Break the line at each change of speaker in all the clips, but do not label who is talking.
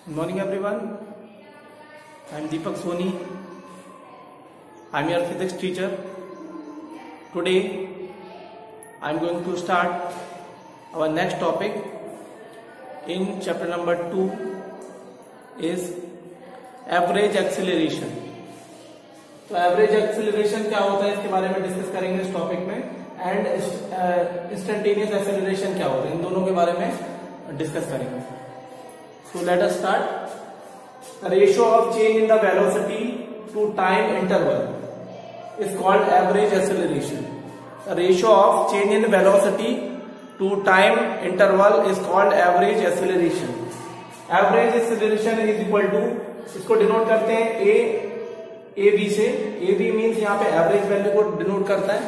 Good morning everyone. I am Deepak Soni. I am your physics teacher. Today I am going to start our next topic in chapter number 2 is average acceleration. तो average acceleration क्या होता है इसके बारे में discuss करेंगे इस topic में, एंड इंस्टेंटेनियस एक्सेलरेशन क्या होता है इन दोनों के बारे में डिस्कस करेंगे. So let us start. Ratio of change in the velocity to time interval is called average acceleration. Ratio of change in velocity to time interval is called average acceleration. Average acceleration is equal to, इसको denote करते हैं A B से. A B means यहाँ पे average value को denote करता है,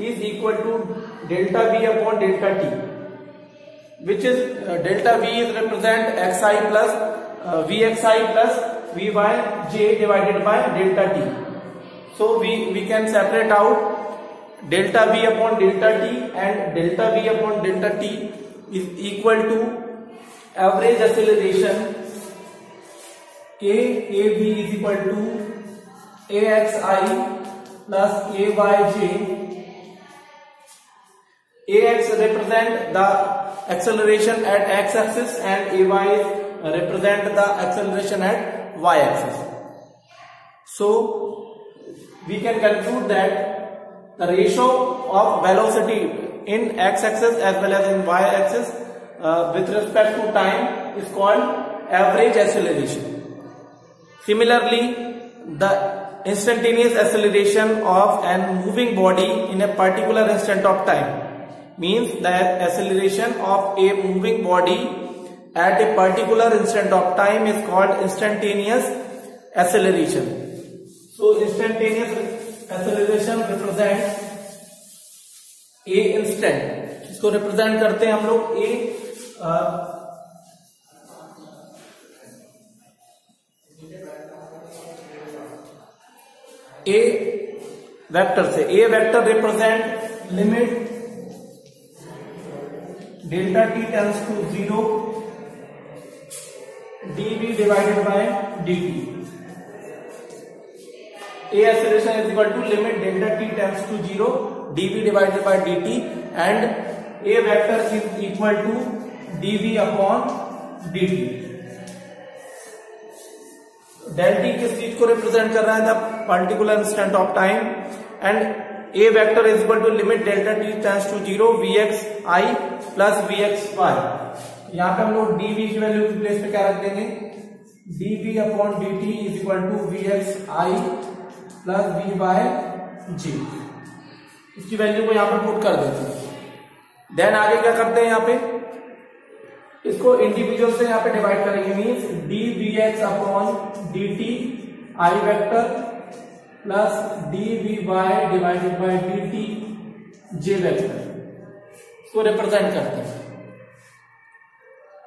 is equal to delta B upon delta T, which is delta B is represent X I plus V x I plus we Y J divided by delta T. So we can separate out delta B upon delta T and delta B upon delta T is equal to average acceleration A B is equal to AXI plus AYJ. AX represent the acceleration at x-axis and AY represent the acceleration at y-axis. So we can conclude that the ratio of velocity in x-axis as well as in y-axis with respect to time is called average acceleration. Similarly, the instantaneous acceleration of a moving body in a particular instant of time means the acceleration of a moving body at a particular instant of time is called instantaneous acceleration. So instantaneous acceleration represents a instant. इसको represent करते हैं हम लोग a vector से. A vector represent limit delta t tends to 0 d v divided by d t. A acceleration is equal to limit delta t tends to 0 d v divided by d t and a vector is equal to d v upon d t. Del t किस चीज को represent कर रहा है? The particular instant of time. And a vector is equal to limit delta t tends to 0 v x I plus V X Y. यहाँ पे हम लोग डीवी की वैल्यू की प्लेस पे क्या रख देंगे? D v upon D T is equal to v x I plus we y j. इसकी वैल्यू को यहाँ पे पुट कर देते हैं. देन आगे क्या करते हैं? यहाँ पे इसको इंडिविजुअल से यहाँ पे डिवाइड करेंगे. Means D V X upon D T I vector plus D V Y divided by D T J vector. इसको रिप्रेजेंट करते हैं.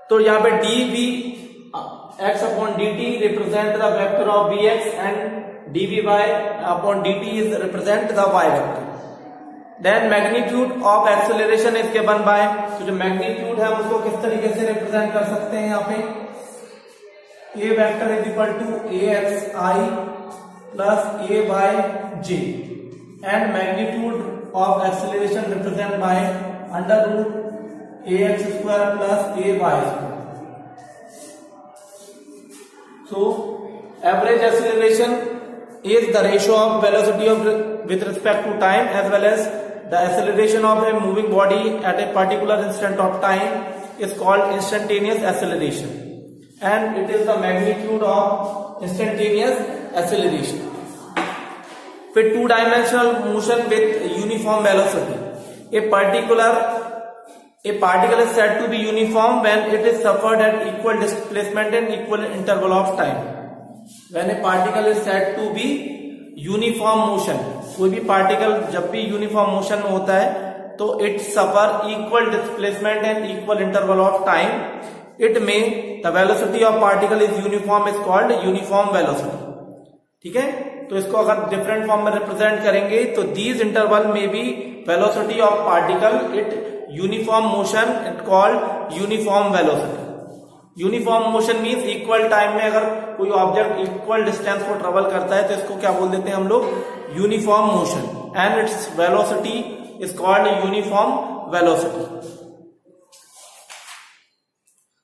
तो यहाँ पे D V X upon D T represent the vector of V X and D V Y upon D T is represent the Y vector. Then magnitude of acceleration is given by, तो जो magnitude है उसको किस तरीके से represent कर सकते हैं? यहाँ पे a vector is equal to a x I plus a y j and magnitude of acceleration represent by under root a x square plus a y square. So average acceleration is the ratio of velocity of with respect to time as well as the acceleration of a moving body at a particular instant of time is called instantaneous acceleration, and it is the magnitude of instantaneous acceleration. With two-dimensional motion with uniform velocity, a particle is said to be uniform when it is suffered at equal displacement and equal interval of time. When a particle is said to be uniform motion, कोई भी particle जब भी uniform motion में होता है तो it suffer equal displacement and equal interval of time. It में the velocity of particle is uniform is called uniform velocity. ठीक है, तो इसको अगर डिफरेंट फॉर्म में रिप्रेजेंट करेंगे तो दीज इंटरवल में be velocity of particle it uniform motion it called uniform velocity. Uniform motion means equal time में अगर कोई ऑब्जेक्ट इक्वल डिस्टेंस को ट्रेवल करता है तो इसको क्या बोल देते हैं हम लोग, uniform motion, and its velocity is called uniform velocity.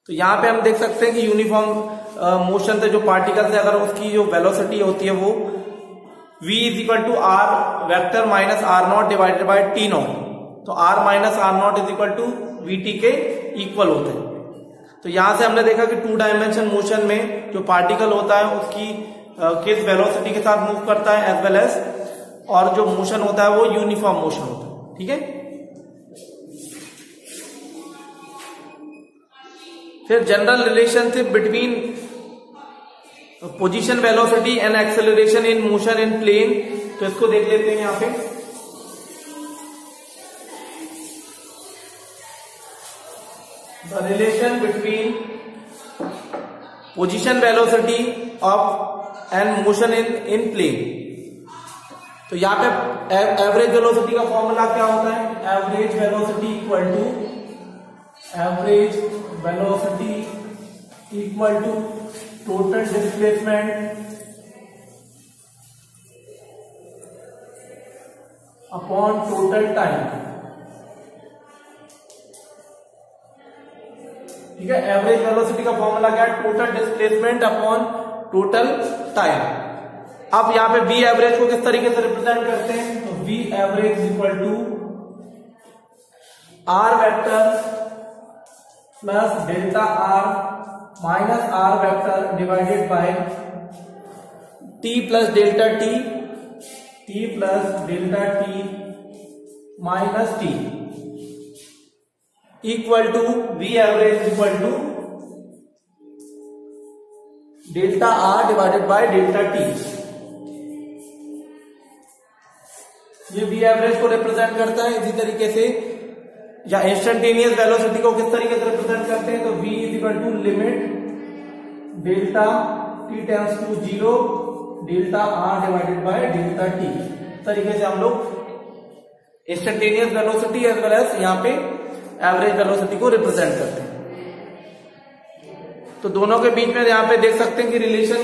तो यहां पे हम देख सकते हैं कि यूनिफॉर्म मोशन से जो पार्टिकल्स है अगर उसकी जो वेलोसिटी होती है वो v is equal to R vector minus R not divided by T not, तो r minus R not is equal to V T के इक्वल होते हैं। तो यहां से हमने देखा कि 2 डायमेंशन मोशन में जो पार्टिकल होता है उसकी किस वेलोसिटी के साथ मूव करता है एज वेल एज, और जो मोशन होता है वो यूनिफॉर्म मोशन होता है। ठीक है, फिर general relationship between position velocity and acceleration in motion in plane, तो इसको देख लेते हैं यहां पे। The relation between position velocity of and motion in plane, तो यहाँ पे एवरेज वेलोसिटी का फॉर्मूला क्या होता है, average velocity equal to total displacement upon total time. ठीक है, एवरेज वेलोसिटी का फॉर्मूला क्या है, total displacement upon total time. अब यहां पे वी एवरेज को किस तरीके से रिप्रेजेंट करते हैं, तो V average equal to R vector plus delta R minus R vector divided by T plus delta T plus delta T minus T equal to V average equal to delta R divided by delta T. ये V average को represent करता है। इसी तरीके से या instantaneous velocity को किस तरीके से रिप्रेजेंट करते हैं, तो v is equal to limit delta t tends to 0 delta R divided by delta T. तरीके से हम लोग instantaneous velocity as well as यहाँ पे एवरेज वेलोसिटी को रिप्रेजेंट करते हैं। तो दोनों के बीच में यहाँ पे देख सकते हैं कि रिलेशन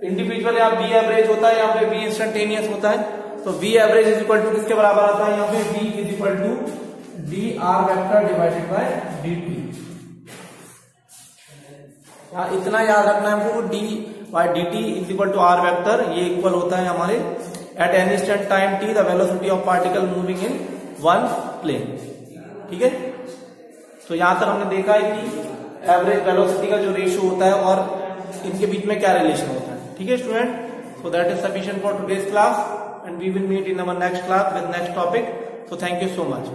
इंडिविजुअल यहाँ v एवरेज होता है, यहाँ पे v इंस्टेंटेनियस होता है। तो v average is equal to किसके बराबर आता है, यहाँ पे v is equal to D R vector divided by D T. इतना याद रखना है हमको, D by D T is equal to R vector, ये इक्वल होता है हमारे at any instant time T the velocity of particle moving in one plane. ठीक है, तो यहां तक हमने देखा है कि एवरेज वेलोसिटी का जो रेशियो होता है और इनके बीच में क्या रिलेशन होता है। ठीक है student, so that is sufficient for today's class and we will meet in our next class with next topic. So thank you so much.